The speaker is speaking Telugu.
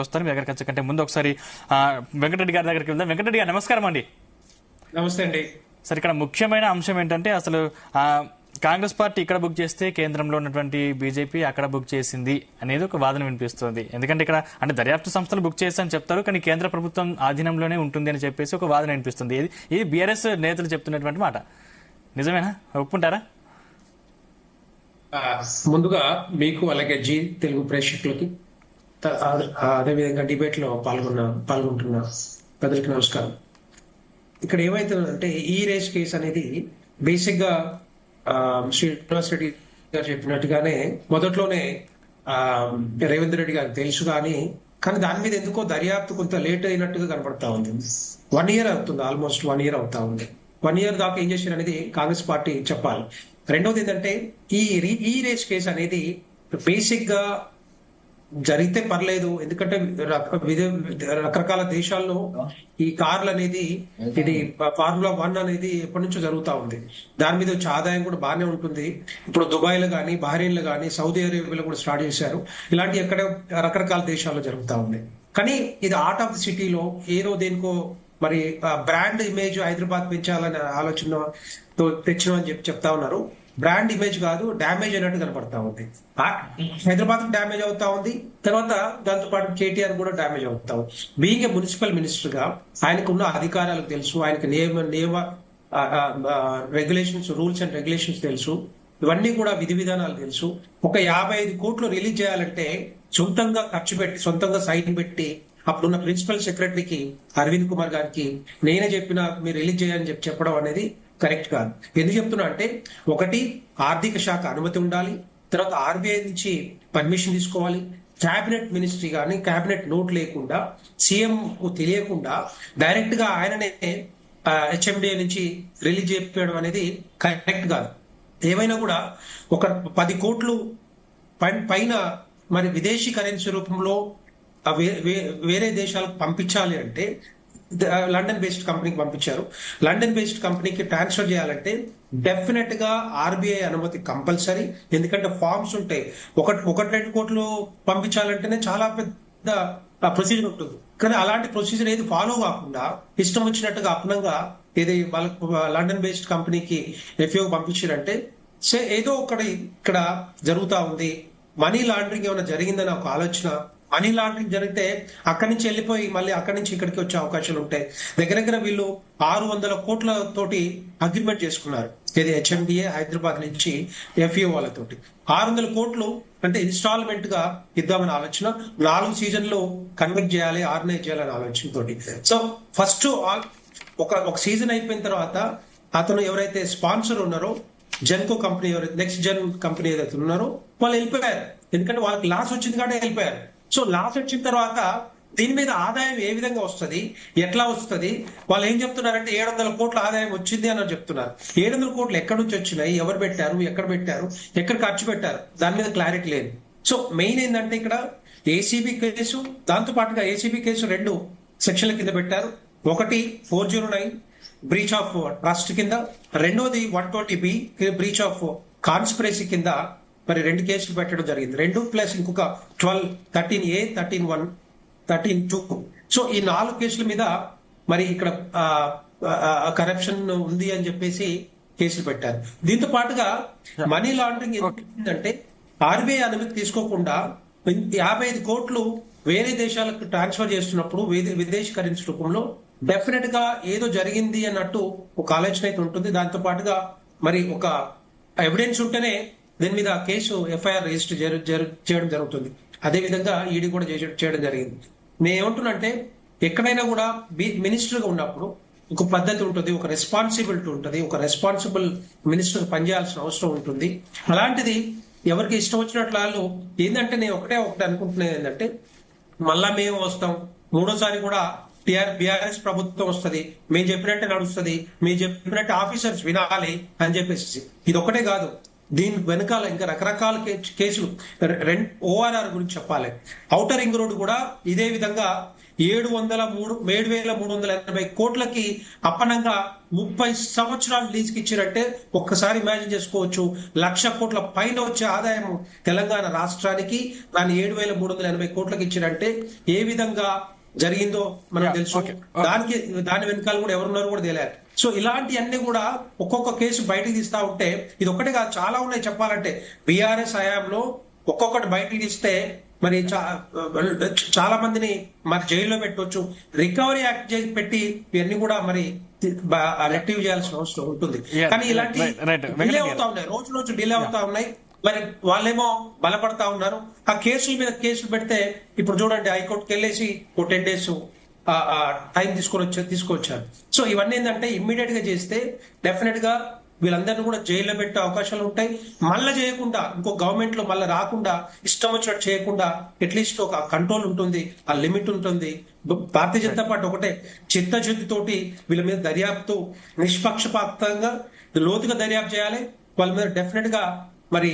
వస్తారు మీ దగ్గరికి కంటే ముందు ఒకసారి వెంకటరెడ్డి గారి దగ్గరికి వెళ్దాం. వెంకటరెడ్డి గారు నమస్కారం అండి. నమస్తే అండి. సార్, ఇక్కడ ముఖ్యమైన అంశం ఏంటంటే అసలు కాంగ్రెస్ పార్టీ ఇక్కడ బుక్ చేస్తే కేంద్రంలో ఉన్నటువంటి బీజేపీ అక్కడ బుక్ చేసింది అనేది ఒక వాదన వినిపిస్తుంది. ఎందుకంటే ఇక్కడ అంటే దర్యాప్తు సంస్థలు బుక్ చేస్తారని చెప్తారు, కానీ కేంద్ర ప్రభుత్వం ఆధీనంలోనే ఉంటుంది అని చెప్పేసి ఒక వాదన వినిపిస్తుంది. ఇది బీఆర్ఎస్ నేతలు చెప్తున్నటువంటి మాట. నిజమేనా? ఒప్పుకుంటారా? ముందుగా మీకు అలాగే జీ తెలుగు ప్రేక్షకులకి అదేవిధంగా డిబేట్ లో పాల్గొంటున్న ప్రజలకి నమస్కారం. ఇక్కడ ఏమైతుందంటే ఈ రేస్ కేసు అనేది బేసిక్ గా శ్రీనివాస్ రెడ్డి గారు చెప్పినట్టుగానే మొదట్లోనే రేవంత్ రెడ్డి గారికి తెలుసు కానీ దాని మీద ఎందుకో దర్యాప్తు కొంత లేట్ అయినట్టుగా కనపడతా ఉంది. 1 year అవుతుంది, ఆల్మోస్ట్ 1 year అవుతా ఉంది. 1 year దాకా ఏం చేశారు అనేది కాంగ్రెస్ పార్టీ చెప్పాలి. రెండోది ఏంటంటే ఈ రేస్ కేసు అనేది బేసిక్ గా జరిగితే పర్లేదు, ఎందుకంటే రకరకాల దేశాల్లో ఈ కార్లు అనేది ఇది ఫార్ములా 1 అనేది ఎప్పటి నుంచో జరుగుతా ఉంది. దాని మీద వచ్చే ఆదాయం కూడా బాగానే ఉంటుంది. ఇప్పుడు దుబాయ్ లో కానీ, బహ్రెయిన్ లో కానీ, సౌదీ అరేబియాలో కూడా స్టార్ట్ చేశారు. ఇలాంటి ఎక్కడ రకరకాల దేశాల్లో జరుగుతా ఉంది. కానీ ఇది ఆర్ట్ ఆఫ్ ది సిటీలో ఏదో దేనికో మరి బ్రాండ్ ఇమేజ్ హైదరాబాద్ పెంచాలనే ఆలోచనతో తెచ్చినామని చెప్తా ఉన్నారు. బ్రాండ్ ఇమేజ్ కాదు, డ్యామేజ్ అయినట్టు కనపడతా ఉంది. హైదరాబాద్ డ్యామేజ్ అవుతా ఉంది, తర్వాత దాంతో పాటు కేటీఆర్ కూడా డ్యామేజ్ అవుతా ఉంది. బీయింగ్ ఏ మున్సిపల్ మినిస్టర్ గా ఆయనకు ఉన్న అధికారాలకు తెలుసు, ఆయనకు నియమ రెగ్యులేషన్స్, రూల్స్ అండ్ రెగ్యులేషన్స్ తెలుసు, ఇవన్నీ కూడా విధి విధానాలు తెలుసు. ఒక 55 కోట్లు రిలీజ్ చేయాలంటే సొంతంగా ఖర్చు పెట్టి, సొంతంగా సైన్ పెట్టి అప్పుడున్న ప్రిన్సిపల్ సెక్రటరీకి అరవింద్ కుమార్ గారికి నేనే చెప్పిన మీరు రిలీజ్ చేయాలని చెప్పడం అనేది కరెక్ట్ కాదు. ఎందుకు చెప్తున్నా అంటే, ఒకటి ఆర్థిక శాఖ అనుమతి ఉండాలి, తర్వాత ఆర్బీఐ నుంచి పర్మిషన్ తీసుకోవాలి, క్యాబినెట్ మినిస్ట్రీ కానీ క్యాబినెట్ నోట్ లేకుండా సీఎం కు తెలియకుండా డైరెక్ట్ గా ఆయననే హెచ్ఎండిఏ నుంచి రిలీజ్ చేయడం అనేది కరెక్ట్ కాదు. ఏమైనా కూడా ఒక 10 కోట్లు పైన మరి విదేశీ కరెన్సీ రూపంలో వేరే దేశాలకు పంపించాలి అంటే లండన్ బేస్డ్ కంపెనీకి పంపించారు. లండన్ బేస్డ్ కంపెనీకి ట్రాన్స్ఫర్ చేయాలంటే డెఫినెట్ గా ఆర్బీఐ అనుమతి కంపల్సరీ. ఎందుకంటే ఫార్మ్స్ ఉంటాయి, 1-2 కోట్లు పంపించాలంటేనే చాలా పెద్ద ప్రొసీజర్ ఉంటుంది. కానీ అలాంటి ప్రొసీజర్ ఏది ఫాలో కాకుండా ఇష్టం వచ్చినట్టుగా అప్నంగా ఏది వాళ్ళకు లండన్ బేస్డ్ కంపెనీకి ఎఫ్ఓ పంపించారంటే ఏదో ఒకటి ఇక్కడ జరుగుతా ఉంది. మనీ లాండరింగ్ ఏమైనా జరిగిందని ఒక ఆలోచన. మనీ లాండరింగ్ జరిగితే అక్కడి నుంచి వెళ్ళిపోయి మళ్ళీ అక్కడి నుంచి ఇక్కడికి వచ్చే అవకాశాలు ఉంటాయి. దగ్గర వీళ్ళు 600 కోట్ల తోటి అగ్రిమెంట్ చేసుకున్నారు, ఇది హెచ్ఎండిఏ హైదరాబాద్ నుంచి ఎఫ్ఈఓ వాళ్ళతోటి. 600 కోట్లు అంటే ఇన్స్టాల్మెంట్ గా ఇద్దామని ఆలోచన, 4 సీజన్లు కన్వర్ట్ చేయాలి, ఆర్గనైజ్ చేయాలని ఆలోచనతోటి. సో ఫస్ట్ ఒక సీజన్ అయిపోయిన తర్వాత అతను ఎవరైతే స్పాన్సర్ ఉన్నారో జెన్కో కంపెనీ, ఎవరైతే నెక్స్ట్ జెన్ కంపెనీ ఏదైతే ఉన్నారో వాళ్ళు వెళ్ళిపోయారు. ఎందుకంటే వాళ్ళకి లాస్ వచ్చింది కాబట్టి వెళ్ళిపోయారు. సో లాస్ వచ్చిన తర్వాత దీని మీద ఆదాయం ఏ విధంగా వస్తుంది, ఎట్లా వస్తుంది, వాళ్ళు ఏం చెప్తున్నారంటే 700 కోట్ల ఆదాయం వచ్చింది అని చెప్తున్నారు. 700 కోట్లు ఎక్కడి నుంచి వచ్చినాయి, ఎవరు పెట్టారు, ఎక్కడ ఖర్చు పెట్టారు, దాని మీద క్లారిటీ లేదు. సో మెయిన్ ఏంటంటే ఇక్కడ ఏసీబీ కేసు, దాంతో పాటుగా ఏసీబీ కేసు 2 సెక్షన్ల కింద పెట్టారు. ఒకటి 409 బ్రీచ్ ఆఫ్ ట్రస్ట్ కింద, రెండోది 120B బ్రీచ్ ఆఫ్ కాన్స్పిరసీ కింద మరి 2 కేసులు పెట్టడం జరిగింది. 2 ప్లస్ ఇంకొక 12, 13A, 13-1, 13-2. సో ఈ 4 కేసుల మీద మరి ఇక్కడ కరప్షన్ ఉంది అని చెప్పేసి కేసులు పెట్టారు. దీంతో పాటుగా మనీ లాండరింగ్ ఏంటంటే ఆర్బీఐ అనుమతి తీసుకోకుండా 55 కోట్లు వేరే దేశాలకు ట్రాన్స్ఫర్ చేస్తున్నప్పుడు విదేశీ కరెన్సీ రూపంలో డెఫినెట్ గా ఏదో జరిగింది అన్నట్టు ఒక ఆలోచన అయితే ఉంటుంది. దాంతో పాటుగా మరి ఒక ఎవిడెన్స్ ఉంటేనే దీని మీద కేసు ఎఫ్ఐఆర్ రిజిస్టర్ చేయడం జరుగుతుంది. అదే విధంగా ఈడీ కూడా చేయడం జరిగింది. నేను ఏమంటున్నంటే, ఎక్కడైనా కూడా మినిస్టర్ గా ఉన్నప్పుడు ఒక పద్ధతి ఉంటుంది, ఒక రెస్పాన్సిబిలిటీ ఉంటుంది, ఒక రెస్పాన్సిబుల్ మినిస్టర్ పనిచేయాల్సిన అవసరం ఉంటుంది. అలాంటిది ఎవరికి ఇష్టం వచ్చినట్లు వాళ్ళు ఏంటంటే, నేను ఒకటే అనుకుంటున్నది ఏంటంటే, మళ్ళా మేము వస్తాం, మూడోసారి కూడా బీఆర్ఎస్ ప్రభుత్వం వస్తుంది, మేము చెప్పినట్టే నడుస్తుంది, మేము చెప్పినట్టు ఆఫీసర్స్ వినాలి అని చెప్పేసి. ఇది ఒకటే కాదు, దీని వెనకాల ఇంకా రకరకాల కేసులు. ఓఆర్ఆర్ గురించి చెప్పాలి. ఔటర్ రింగ్ రోడ్ కూడా ఇదే విధంగా 7,380 కోట్లకి అప్పనంగా 30 సంవత్సరాలు లీజుకి ఇచ్చినట్టే ఒక్కసారి ఇమాజిన్ చేసుకోవచ్చు. 1,00,000 కోట్ల పైన వచ్చే ఆదాయం తెలంగాణ రాష్ట్రానికి దాన్ని 7,380 కోట్లకి ఇచ్చినట్టే ఏ విధంగా జరిగిందో మనకు తెలుసు. దాని వెనకాల కూడా ఎవరున్నారో కూడా తెలియాలి. సో ఇలాంటివన్నీ కూడా ఒక్కొక్క కేసు బయటికి తీస్తా ఉంటే ఇది ఒక్కటే కాదు, చాలా ఉన్నాయి చెప్పాలంటే. బీఆర్ఎస్ హయాంలో ఒక్కొక్కటి బయటికి తీస్తే మరి చాలా మందిని మరి జైల్లో పెట్టవచ్చు. రికవరీ యాక్ట్ చేసి పెట్టి ఇవన్నీ కూడా మరి రెక్టివ్ చేయాల్సిన అవసరం ఉంటుంది. కానీ ఇలాంటి డిలే అవుతా ఉన్నాయి, రోజు రోజు డిలే అవుతా ఉన్నాయి. మరి వాళ్ళేమో బలపడతా ఉన్నారు. ఆ కేసుల మీద కేసులు పెడితే ఇప్పుడు చూడండి హైకోర్టుకి వెళ్ళేసి 10 days టైం తీసుకొచ్చారు. సో ఇవన్నీ ఏంటంటే ఇమ్మీడియట్ గా చేస్తే డెఫినెట్ గా వీళ్ళందరినీ కూడా జైల్లో పెట్టే అవకాశాలు ఉంటాయి. మళ్ళీ చేయకుండా ఇంకో గవర్నమెంట్ లో మళ్ళీ రాకుండా ఇష్టం వచ్చినట్టు చేయకుండా అట్లీస్ట్ ఒక కంట్రోల్ ఉంటుంది, ఆ లిమిట్ ఉంటుంది. భారతీయ జనతా పార్టీ ఒకటే చిత్తశుద్ధితోటి వీళ్ళ మీద దర్యాప్తు నిష్పక్షపాతంగా లోతుగా దర్యాప్తు చేయాలి. వాళ్ళ మీద డెఫినెట్ గా మరి